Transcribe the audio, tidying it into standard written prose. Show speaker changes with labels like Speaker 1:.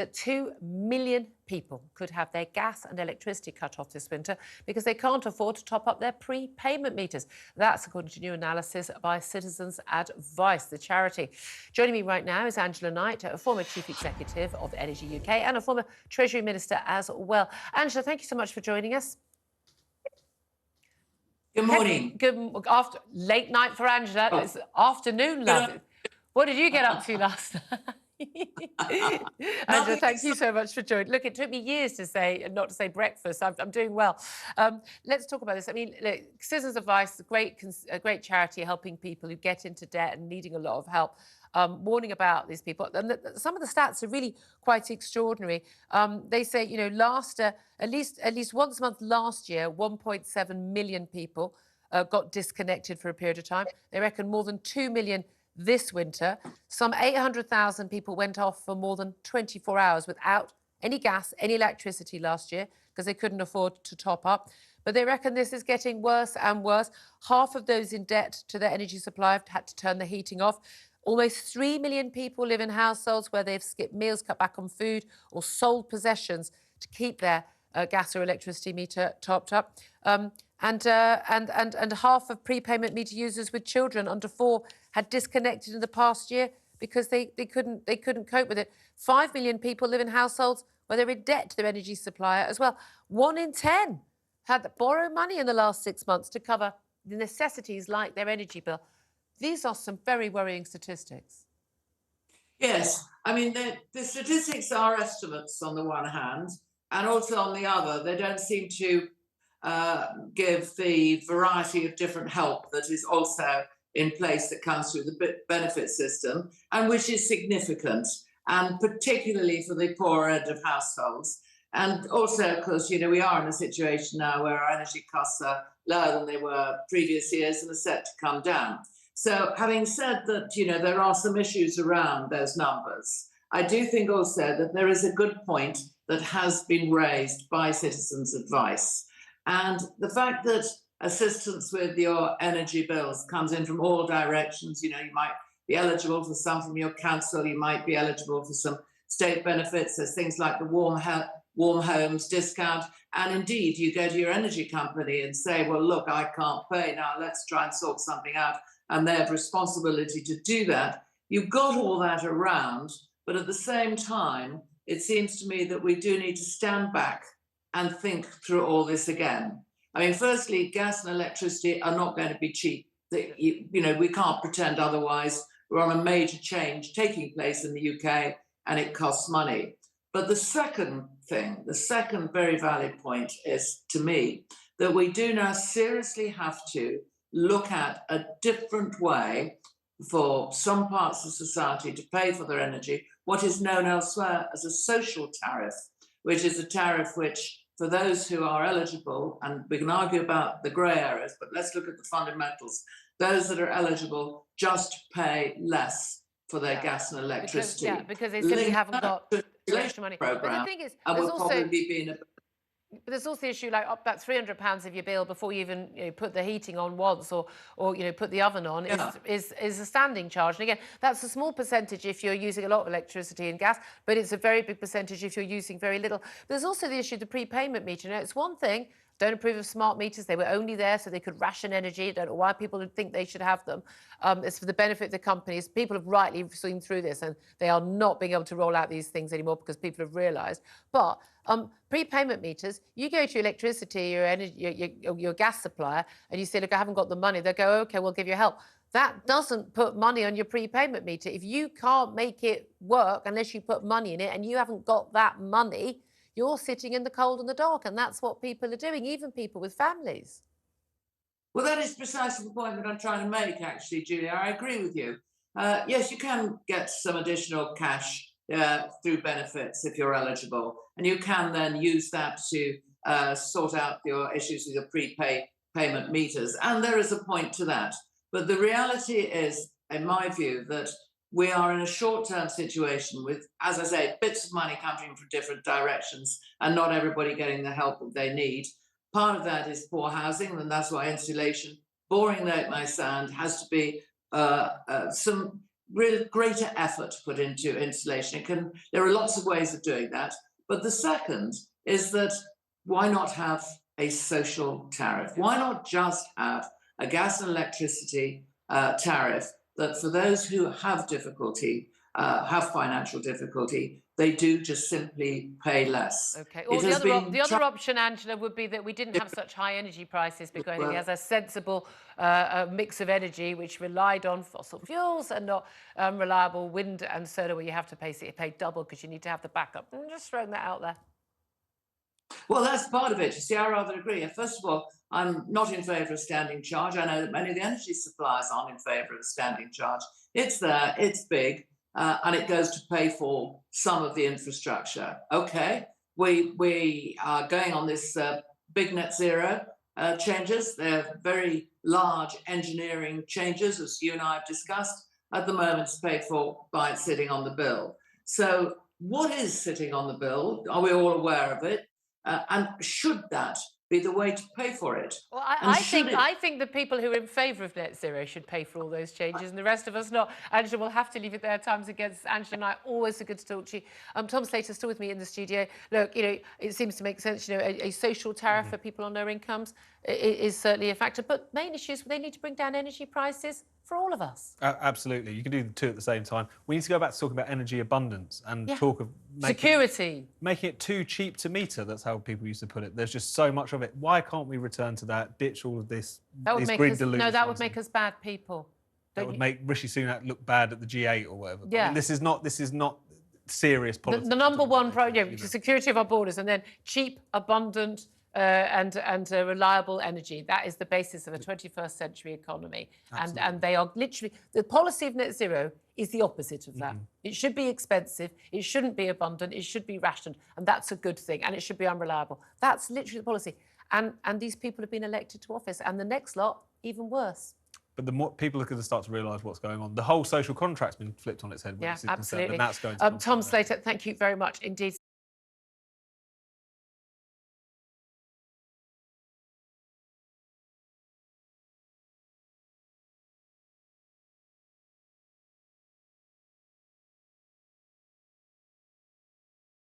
Speaker 1: that 2 million people could have their gas and electricity cut off this winter because they can't afford to top up their prepayment meters. That's according to new analysis by Citizens Advice, the charity. Joining me right now is Angela Knight, a former chief executive of Energy UK and a former Treasury Minister as well. Angela, thank you so much for joining us.
Speaker 2: Good morning.
Speaker 1: After late night for Angela. It's afternoon, love. What did you get up to last night? Angela, thank you so much for joining. Look, it took me years to say, not to say breakfast. I'm doing well. Let's talk about this. I mean, look, Citizens Advice, a great charity helping people who get into debt and needing a lot of help. Warning about these people. And some of the stats are really quite extraordinary. They say, you know, at least once a month last year, 1.7 million people got disconnected for a period of time. They reckon more than 2 million this winter. Some 800,000 people went off for more than 24 hours without any gas, any electricity last year because they couldn't afford to top up. But they reckon this is getting worse and worse. Half of those in debt to their energy supply have had to turn the heating off. Almost 3 million people live in households where they've skipped meals, cut back on food, or sold possessions to keep their gas or electricity meter topped up. And half of prepayment meter users with children under 4 had disconnected in the past year because they couldn't cope with it. 5 million people live in households where they're in debt to their energy supplier as well. 1 in 10 had to borrow money in the last 6 months to cover the necessities like their energy bill. These are some very worrying statistics.
Speaker 2: Yes, I mean, the statistics are estimates on the one hand, and also on the other, they don't seem to give the variety of different help that is also in place that comes through the benefit system, and which is significant, and particularly for the poorer end of households. And also, because, you know, we are in a situation now where our energy costs are lower than they were previous years and are set to come down. So having said that, you know, there are some issues around those numbers, I do think also that there is a good point that has been raised by Citizens Advice. And the fact that assistance with your energy bills comes in from all directions, you know, you might be eligible for some from your council, you might be eligible for some state benefits, there's things like the warm homes discount, and indeed you go to your energy company and say, well, look, I can't pay now, let's try and sort something out, and they have responsibility to do that. You've got all that around, but at the same time, it seems to me that we do need to stand back and think through all this again. I mean, firstly, gas and electricity are not going to be cheap. You know, we can't pretend otherwise. We're on a major change taking place in the UK, and it costs money. But the second thing, the second very valid point is, to me, that we do now seriously have to look at a different way for some parts of society to pay for their energy, what is known elsewhere as a social tariff, which is a tariff which, for those who are eligible, and we can argue about the grey areas, but let's look at the fundamentals, those that are eligible just pay less for their gas and electricity.
Speaker 1: Because they simply haven't got extra money. But the thing is, there's also the issue, like up about £300 of your bill before you even put the heating on once, or put the oven on, is a standing charge. And again, that's a small percentage if you're using a lot of electricity and gas, but it's a very big percentage if you're using very little. But there's also the issue of the prepayment meter. Now, it's one thing. Don't approve of smart meters. They were only there so they could ration energy. Don't know why people think they should have them. It's for the benefit of the companies. People have rightly seen through this, and they are not being able to roll out these things anymore because people have realised. But prepayment meters, you go to your electricity, your energy, your gas supplier, and you say, look, I haven't got the money. They'll go, OK, we'll give you help. That doesn't put money on your prepayment meter. If you can't make it work unless you put money in it, and you haven't got that money, you're sitting in the cold and the dark, and that's what people are doing, even people with families.
Speaker 2: Well, that is precisely the point that I'm trying to make, actually, Julia. I agree with you. Yes, you can get some additional cash through benefits if you're eligible, and you can then use that to sort out your issues with your prepayment meters, and there is a point to that. But the reality is, in my view, that we are in a short-term situation with, as I say, bits of money coming from different directions and not everybody getting the help that they need. Part of that is poor housing, and that's why insulation, boring though it may sound, has to be some real greater effort put into installation. There are lots of ways of doing that. But the second is that why not have a social tariff? Why not just have a gas and electricity tariff that for those who have difficulty, have financial difficulty, they do just simply pay less.
Speaker 1: Okay. Or the other option, Angela, would be that we didn't have such high energy prices because it has a sensible mix of energy which relied on fossil fuels and not reliable wind and solar, where you have to pay double because you need to have the backup. I'm just throwing that out there.
Speaker 2: Well, that's part of it. You see, I rather agree. First of all, I'm not in favour of standing charge. I know that many of the energy suppliers aren't in favour of a standing charge. It's there, it's big, and it goes to pay for some of the infrastructure. Okay, we are going on this big net zero changes. They're very large engineering changes, as you and I have discussed. At the moment, it's paid for by sitting on the bill. So what is sitting on the bill? Are we all aware of it? And should that be the way to pay for it?
Speaker 1: Well, I think the people who are in favour of net zero should pay for all those changes, and the rest of us not. Angela, we'll have to leave it there. Time's against Angela and I. Always so good to talk to you. Tom Slater still with me in the studio. Look, it seems to make sense. A social tariff for people on low incomes is certainly a factor. But main issues, they need to bring down energy prices for all of us.
Speaker 3: Absolutely. You can do the two at the same time. We need to go back to talking about energy abundance and talk of
Speaker 1: security.
Speaker 3: Making it too cheap to meter. That's how people used to put it. There's just so much of it. Why can't we return to that? Ditch all of this.
Speaker 1: That would make us, no, that would make us bad people.
Speaker 3: That would make Rishi Sunak look bad at the G8 or whatever.
Speaker 1: Yeah.
Speaker 3: I mean, this is not serious politics.
Speaker 1: The number one priority, security of our borders, and then cheap, abundant, and reliable energy. That is the basis of a 21st century economy. And they are literally, the policy of net zero is the opposite of that. It should be expensive, it shouldn't be abundant, it should be rationed, and that's a good thing, and it should be unreliable. That's literally the policy. And these people have been elected to office, and the next lot, even worse.
Speaker 3: But the more people are going to start to realise what's going on. The whole social contract's been flipped on its head.
Speaker 1: Yeah, absolutely.
Speaker 3: And that's going to
Speaker 1: Tom Slater, thank you very much indeed.